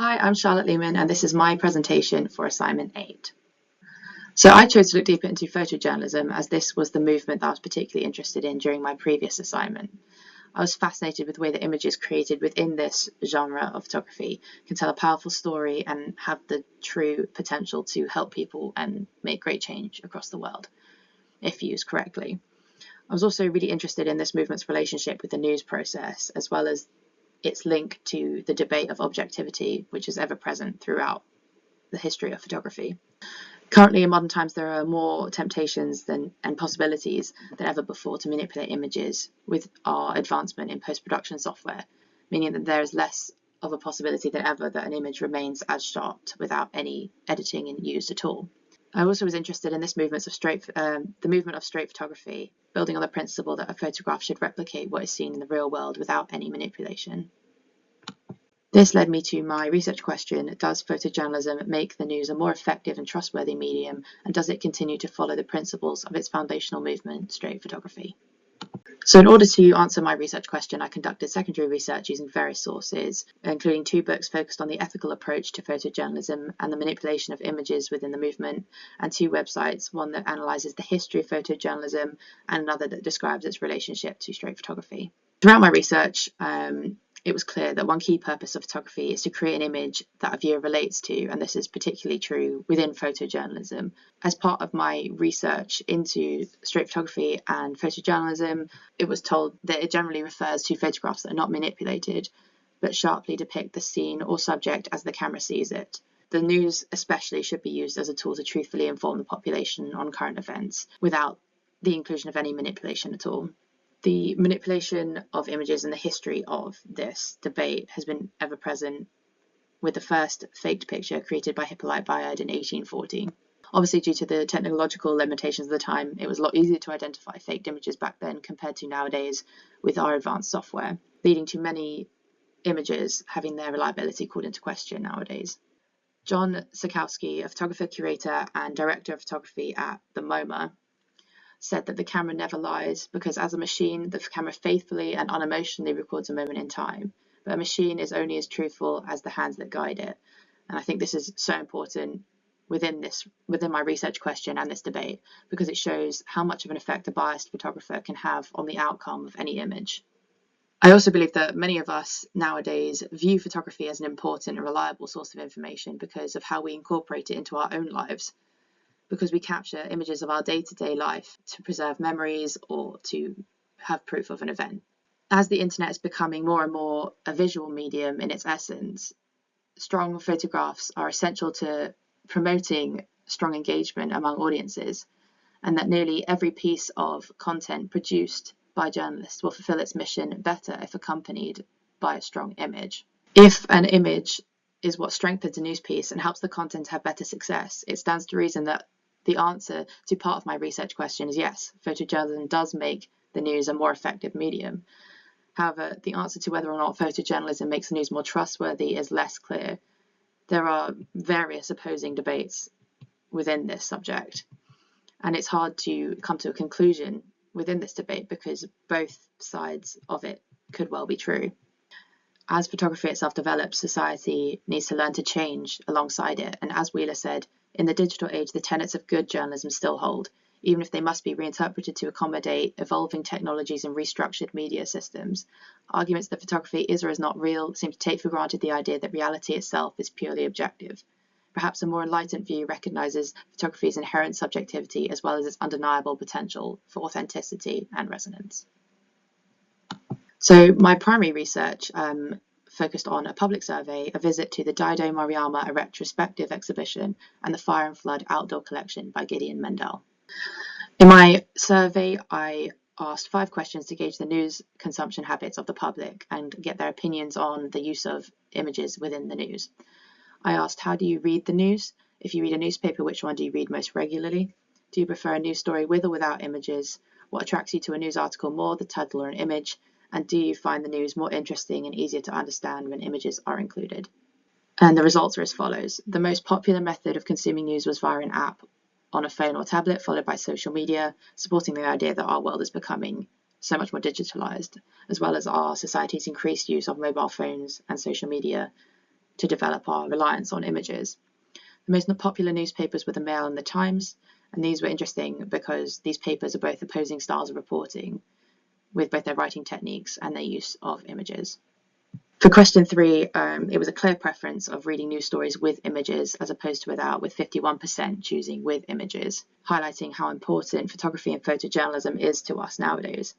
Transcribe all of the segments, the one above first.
Hi, I'm Charlotte Lehman, and this is my presentation for Assignment 8. So I chose to look deeper into photojournalism as this was the movement that I was particularly interested in during my previous assignment. I was fascinated with the way that images created within this genre of photography can tell a powerful story and have the true potential to help people and make great change across the world, if used correctly. I was also really interested in this movement's relationship with the news process, as well as its link to the debate of objectivity, which is ever present throughout the history of photography. Currently, in modern times, there are more temptations and possibilities than ever before to manipulate images with our advancement in post-production software, meaning that there is less of a possibility than ever that an image remains as shot without any editing and used at all. I also was interested in this movement of the movement of straight photography, building on the principle that a photograph should replicate what is seen in the real world without any manipulation. This led me to my research question: does photojournalism make the news a more effective and trustworthy medium, and does it continue to follow the principles of its foundational movement, straight photography? So in order to answer my research question, I conducted secondary research using various sources, including 2 books focused on the ethical approach to photojournalism and the manipulation of images within the movement, and 2 websites, one that analyses the history of photojournalism and another that describes its relationship to straight photography. Throughout my research, it was clear that one key purpose of photography is to create an image that a viewer relates to, and this is particularly true within photojournalism. As part of my research into straight photography and photojournalism, it was told that it generally refers to photographs that are not manipulated, but sharply depict the scene or subject as the camera sees it. The news especially should be used as a tool to truthfully inform the population on current events without the inclusion of any manipulation at all. The manipulation of images and the history of this debate has been ever present, with the first faked picture created by Hippolyte Bayard in 1840. Obviously, due to the technological limitations of the time, it was a lot easier to identify faked images back then compared to nowadays with our advanced software, leading to many images having their reliability called into question nowadays. John Sakowski, a photographer, curator, and director of photography at the MoMA, said that the camera never lies because, as a machine, the camera faithfully and unemotionally records a moment in time, but a machine is only as truthful as the hands that guide it. And I think this is so important within my research question and this debate, because it shows how much of an effect a biased photographer can have on the outcome of any image. I also believe that many of us nowadays view photography as an important and reliable source of information because of how we incorporate it into our own lives, because we capture images of our day-to-day life to preserve memories or to have proof of an event. As the internet is becoming more and more a visual medium in its essence, strong photographs are essential to promoting strong engagement among audiences, and that nearly every piece of content produced by journalists will fulfill its mission better if accompanied by a strong image. If an image is what strengthens a news piece and helps the content have better success, it stands to reason that the answer to part of my research question is yes, photojournalism does make the news a more effective medium. However, the answer to whether or not photojournalism makes the news more trustworthy is less clear. There are various opposing debates within this subject, and it's hard to come to a conclusion within this debate because both sides of it could well be true. As photography itself develops, society needs to learn to change alongside it, and as Wheeler said, in the digital age, the tenets of good journalism still hold, even if they must be reinterpreted to accommodate evolving technologies and restructured media systems. Arguments that photography is or is not real seem to take for granted the idea that reality itself is purely objective. Perhaps a more enlightened view recognises photography's inherent subjectivity as well as its undeniable potential for authenticity and resonance. So my primary research focused on a public survey, a visit to the Dido Moriyama, a retrospective exhibition, and the Fire and Flood outdoor collection by Gideon Mendel. In my survey, I asked 5 questions to gauge the news consumption habits of the public and get their opinions on the use of images within the news. I asked, how do you read the news? If you read a newspaper, which one do you read most regularly? Do you prefer a news story with or without images? What attracts you to a news article more, the title or an image? And do you find the news more interesting and easier to understand when images are included? And the results are as follows. The most popular method of consuming news was via an app on a phone or tablet, followed by social media, supporting the idea that our world is becoming so much more digitalized, as well as our society's increased use of mobile phones and social media to develop our reliance on images. The most popular newspapers were the Mail and the Times, and these were interesting because these papers are both opposing styles of reporting with both their writing techniques and their use of images. For question 3, it was a clear preference of reading news stories with images as opposed to without, with 51% choosing with images, highlighting how important photography and photojournalism is to us nowadays.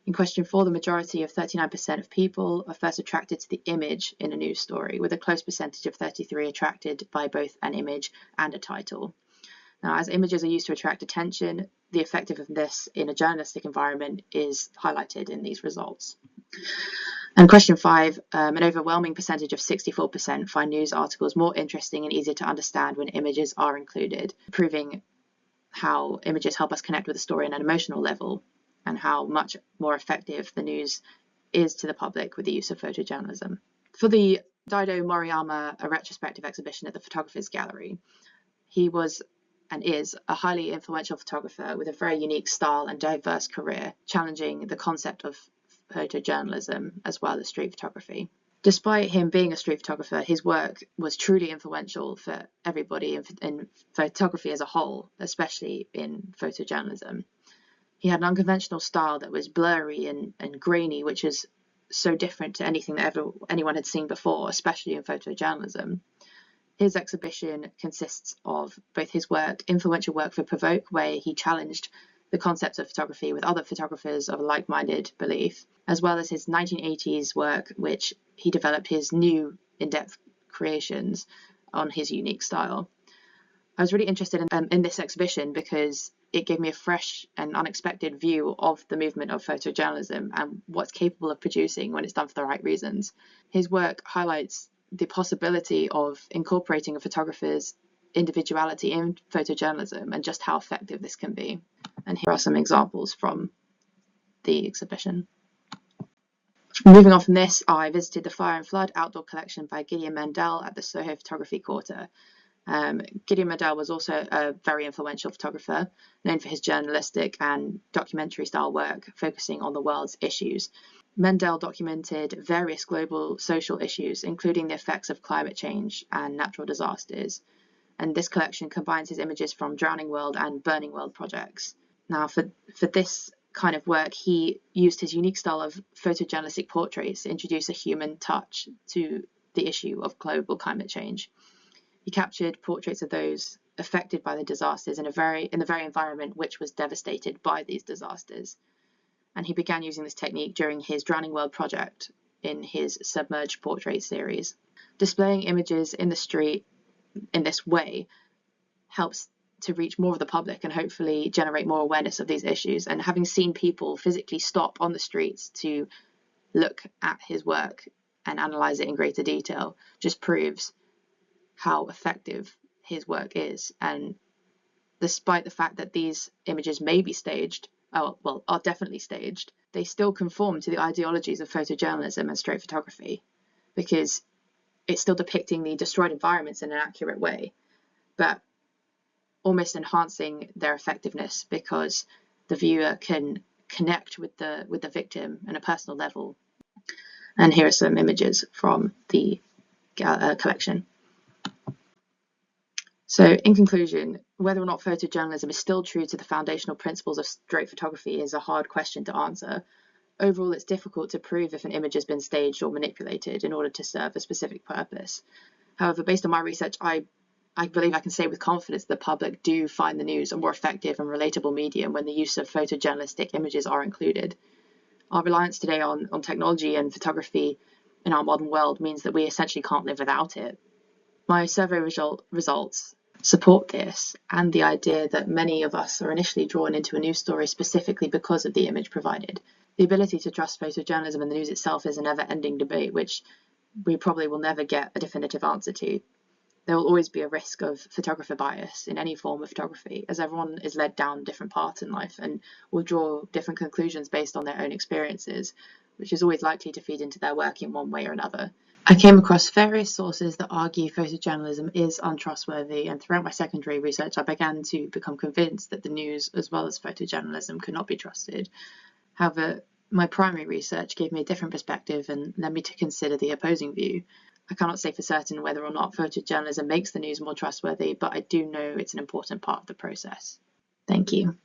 In question 4, the majority of 39% of people are first attracted to the image in a news story, with a close percentage of 33% attracted by both an image and a title. Now, as images are used to attract attention, the effectiveness in a journalistic environment is highlighted in these results. And question 5, an overwhelming percentage of 64% find news articles more interesting and easier to understand when images are included, proving how images help us connect with a story on an emotional level and how much more effective the news is to the public with the use of photojournalism. For the Daido Moriyama, a retrospective exhibition at the Photographers Gallery, he was and is a highly influential photographer with a very unique style and diverse career, challenging the concept of photojournalism as well as street photography. Despite him being a street photographer, his work was truly influential for everybody in photography as a whole, especially in photojournalism. He had an unconventional style that was blurry and grainy, which is so different to anything that anyone had seen before, especially in photojournalism. His exhibition consists of both his work, influential work for Provoke, where he challenged the concepts of photography with other photographers of a like-minded belief, as well as his 1980s work, which he developed his new in-depth creations on his unique style. I was really interested in this exhibition because it gave me a fresh and unexpected view of the movement of photojournalism and what's capable of producing when it's done for the right reasons. His work highlights the possibility of incorporating a photographer's individuality in photojournalism and just how effective this can be. And here are some examples from the exhibition. Moving on from this, I visited the Fire and Flood outdoor collection by Gideon Mendel at the Soho Photography Quarter. Gideon Mendel was also a very influential photographer, known for his journalistic and documentary style work, focusing on the world's issues. Mendel documented various global social issues, including the effects of climate change and natural disasters. And this collection combines his images from Drowning World and Burning World projects. Now, for this kind of work, he used his unique style of photojournalistic portraits to introduce a human touch to the issue of global climate change. He captured portraits of those affected by the disasters in the very environment which was devastated by these disasters. And he began using this technique during his Drowning World project in his Submerged Portrait series. Displaying images in the street in this way helps to reach more of the public and hopefully generate more awareness of these issues. And having seen people physically stop on the streets to look at his work and analyze it in greater detail just proves how effective his work is. And despite the fact that these images may be staged, are definitely staged, they still conform to the ideologies of photojournalism and straight photography because it's still depicting the destroyed environments in an accurate way, but almost enhancing their effectiveness because the viewer can connect with the victim on a personal level. And here are some images from the collection. So in conclusion, whether or not photojournalism is still true to the foundational principles of straight photography is a hard question to answer. Overall, it's difficult to prove if an image has been staged or manipulated in order to serve a specific purpose. However, based on my research, I believe I can say with confidence the public do find the news a more effective and relatable medium when the use of photojournalistic images are included. Our reliance today on technology and photography in our modern world means that we essentially can't live without it. My survey results support this and the idea that many of us are initially drawn into a news story specifically because of the image provided. The ability to trust photojournalism and the news itself is a never-ending debate, which we probably will never get a definitive answer to. There will always be a risk of photographer bias in any form of photography, as everyone is led down different paths in life and will draw different conclusions based on their own experiences, which is always likely to feed into their work in one way or another. I came across various sources that argue photojournalism is untrustworthy, and throughout my secondary research I began to become convinced that the news as well as photojournalism could not be trusted. However, my primary research gave me a different perspective and led me to consider the opposing view. I cannot say for certain whether or not photojournalism makes the news more trustworthy, but I do know it's an important part of the process. Thank you.